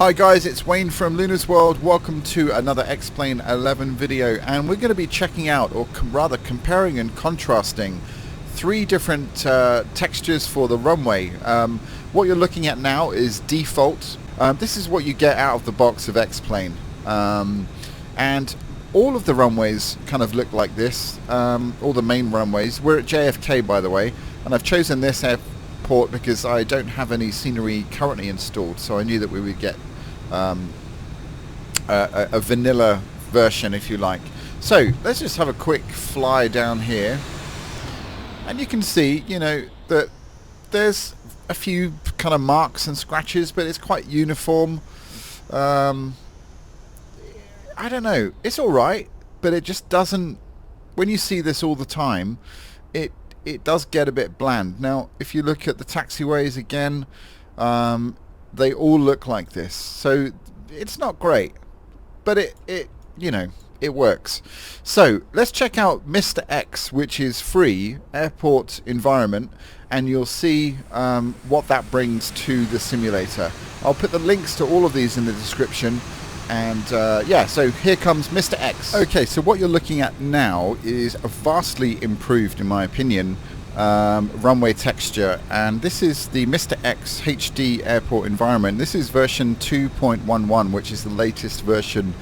Hi guys, it's Wayne from Luna's World. Welcome to another X-Plane 11 video, and we're going to be checking out, or rather comparing and contrasting, three different textures for the runway. What you're looking at now is default. This is what you get out of the box of X-Plane, and all of the runways kind of look like this. All the main runways. We're at JFK, by the way, and I've chosen this airport because I don't have any scenery currently installed, so I knew that we would get a vanilla version, if you like. So let's just have a quick fly down here, and you can see, you know, that there's a few kind of marks and scratches, but it's quite uniform. I don't know, it's alright, but it just doesn't, when you see this all the time, it does get a bit bland. Now if you look at the taxiways again, they all look like this, so it's not great, but it you know, it works. So let's check out Mister X, which is free airport environment, and you'll see what that brings to the simulator. I'll put the links to all of these in the description, and yeah, so here comes Mister X. Okay, so what you're looking at now is a vastly improved, in my opinion, runway texture, and this is the Mister X HD airport environment. This is version 2.11, which is the latest version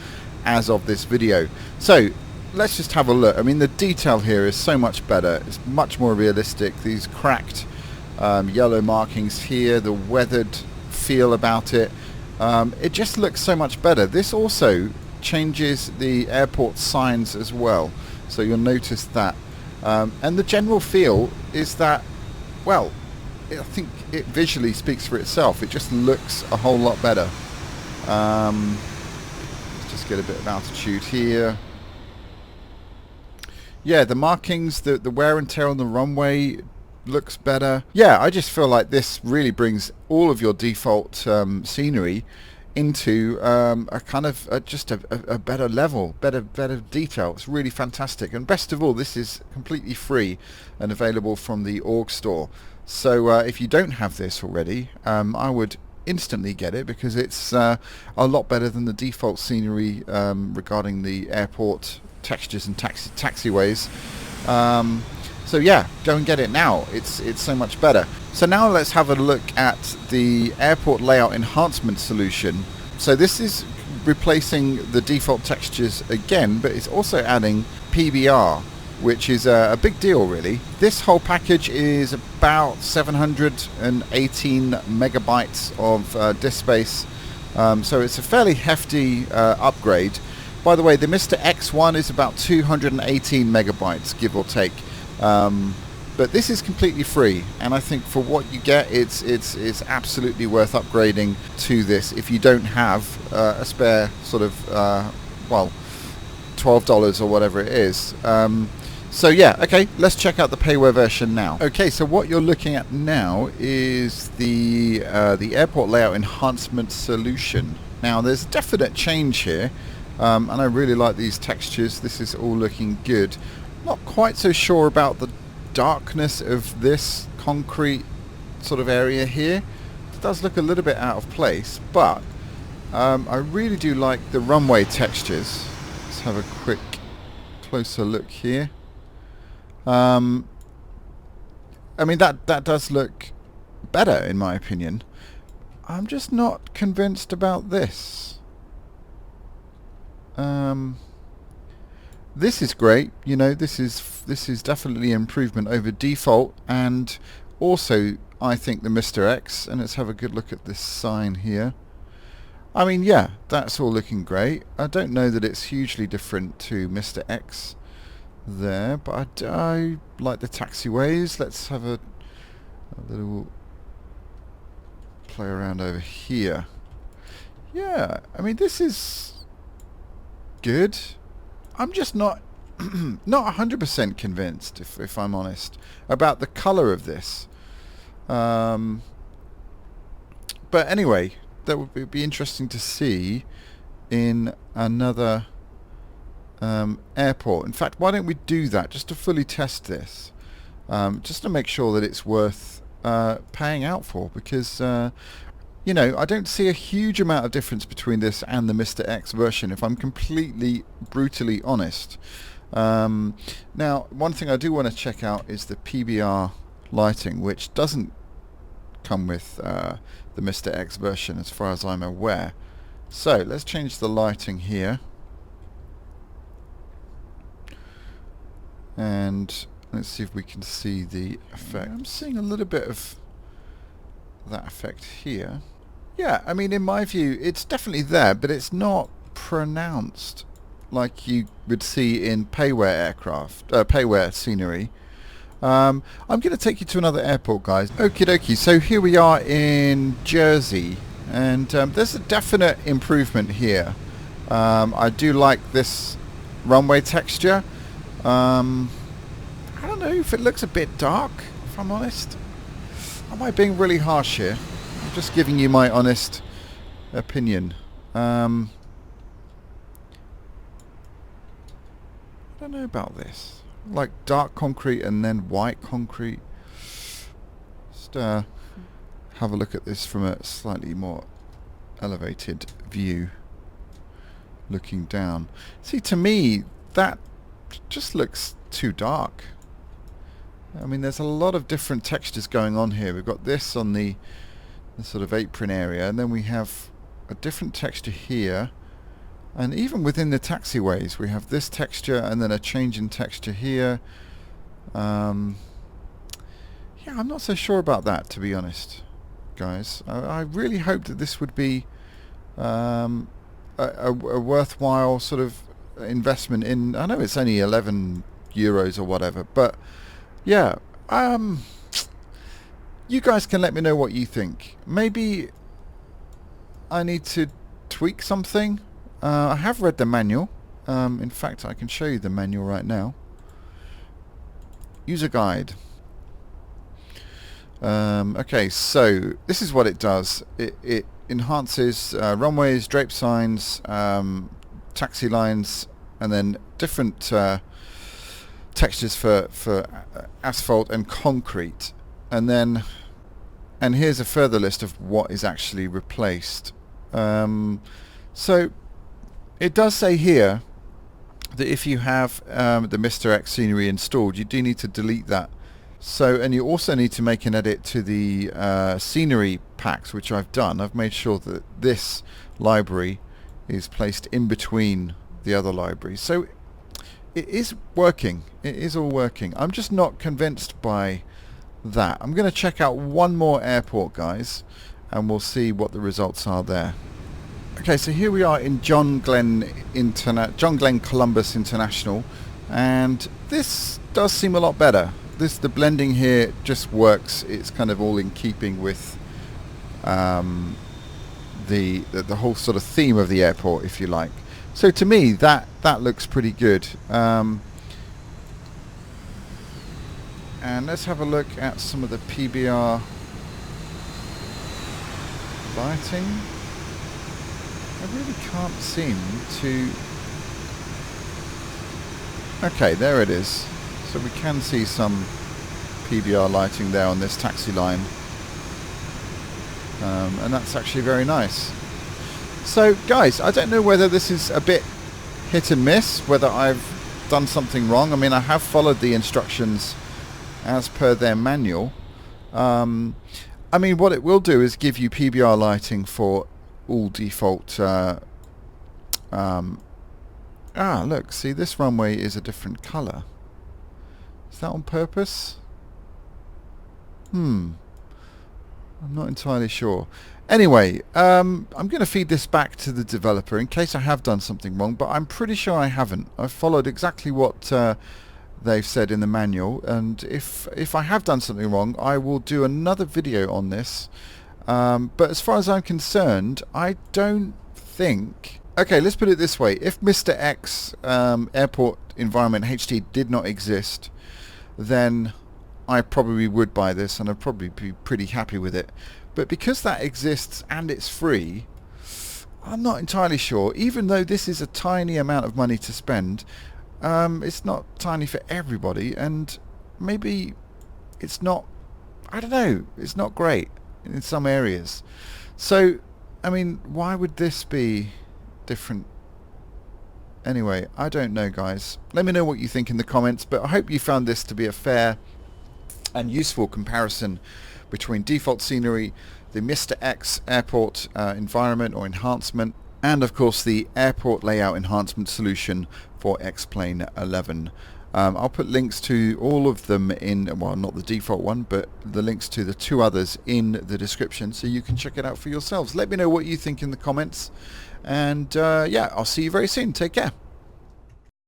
as of this video. So let's just have a look. I mean, the detail here is so much better. It's much more realistic. These cracked yellow markings here, the weathered feel about it, it just looks so much better. This also changes the airport signs as well, so you'll notice that. And the general feel is that, well, I think it visually speaks for itself. It just looks a whole lot better. Let's just get a bit of altitude here. Yeah, the markings, the wear and tear on the runway looks better. Yeah, I just feel like this really brings all of your default scenery into a kind of just a better level, better detail. It's really fantastic, and best of all, this is completely free and available from the org store. So if you don't have this already, I would instantly get it, because it's a lot better than the default scenery regarding the airport textures and taxiways. So yeah, go and get it now. It's so much better. So now let's have a look at the Airport Layout Enhancement Solution. So this is replacing the default textures again, but it's also adding PBR, which is a big deal really. This whole package is about 718 megabytes of disk space, so it's a fairly hefty upgrade. By the way, the Mister X one is about 218 megabytes, give or take. But this is completely free, and I think for what you get, it's absolutely worth upgrading to this if you don't have a spare sort of well, $12 or whatever it is. So yeah, okay, let's check out the payware version now. Okay, so what you're looking at now is the Airport Layout Enhancement Solution. Now there's a definite change here, and I really like these textures. This is all looking good. Not quite so sure about the darkness of this concrete sort of area here. It does look a little bit out of place, but I really do like the runway textures. Let's have a quick closer look here. I mean, that does look better in my opinion. I'm just not convinced about this. This is great, you know, this is definitely an improvement over default, and also I think the Mister X, and let's have a good look at this sign here. I mean, yeah, that's all looking great. I don't know that it's hugely different to Mister X there, but I like the taxiways. Let's have a little play around over here. Yeah, I mean, this is good. I'm just not 100% convinced, if I'm honest, about the colour of this. But anyway, that would be interesting to see in another airport. In fact, why don't we do that just to fully test this, just to make sure that it's worth paying out for, because you know, I don't see a huge amount of difference between this and the Mister X version, if I'm completely brutally honest. Now, one thing I do want to check out is the Pbr Lighting, which doesn't come with the Mister X version as far as I'm aware. So let's change the lighting here, and let's see if we can see the effect. I'm seeing a little bit of that effect here. Yeah, I mean, in my view, it's definitely there, but it's not pronounced like you would see in payware payware scenery. I'm going to take you to another airport, guys. Okie dokie, so here we are in Jersey, and there's a definite improvement here. I do like this runway texture. I don't know if it looks a bit dark, if I'm honest. Am I being really harsh here? I'm just giving you my honest opinion. I don't know about this. Like dark concrete and then white concrete. Just have a look at this from a slightly more elevated view, looking down. See, to me, that just looks too dark. I mean, there's a lot of different textures going on here. We've got this on the sort of apron area, and then we have a different texture here, and even within the taxiways we have this texture and then a change in texture here. Yeah, I'm not so sure about that, to be honest, guys. I really hope that this would be a worthwhile sort of investment in. I know it's only 11 euros or whatever, but yeah, you guys can let me know what you think. Maybe I need to tweak something. I have read the manual. In fact, I can show you the manual right now. User guide. Okay, so this is what it does. It enhances runways, drape signs, taxi lines, and then different textures for asphalt and concrete. And here's a further list of what is actually replaced. So it does say here that if you have the Mister X scenery installed, you do need to delete that. So, and you also need to make an edit to the scenery packs, which I've done. I've made sure that this library is placed in between the other libraries. So it is working. It is all working. I'm just not convinced by that. I'm going to check out one more airport, guys, and we'll see what the results are there. Okay, so here we are in John Glenn Columbus International, and this does seem a lot better. The blending here just works. It's kind of all in keeping with the whole sort of theme of the airport, if you like. So to me, that looks pretty good. And let's have a look at some of the Pbr lighting. I really can't seem to... Okay, there it is. So we can see some Pbr lighting there on this taxi line. And that's actually very nice. So guys, I don't know whether this is a bit hit and miss, whether I've done something wrong. I mean, I have followed the instructions as per their manual. I mean, what it will do is give you Pbr lighting for all default. Look, see, this runway is a different colour. Is that on purpose? I'm not entirely sure. Anyway, I'm going to feed this back to the developer in case I have done something wrong, but I'm pretty sure I haven't. I've followed exactly what they've said in the manual, and if I have done something wrong, I will do another video on this. But as far as I'm concerned, I don't think... Okay, let's put it this way. If Mister X Airport Environment HD did not exist, then I probably would buy this and I'd probably be pretty happy with it. But because that exists and it's free, I'm not entirely sure. Even though this is a tiny amount of money to spend, it's not tiny for everybody, and maybe it's not, I don't know, it's not great in some areas. So, I mean, why would this be different? Anyway, I don't know, guys. Let me know what you think in the comments, but I hope you found this to be a fair and useful comparison between default scenery, the Mister X Airport environment or enhancement, and of course the Airport Layout Enhancement Solution for X-Plane 11. I'll put links to all of them in, well, not the default one, but the links to the two others in the description so you can check it out for yourselves. Let me know what you think in the comments, and yeah, I'll see you very soon. Take care.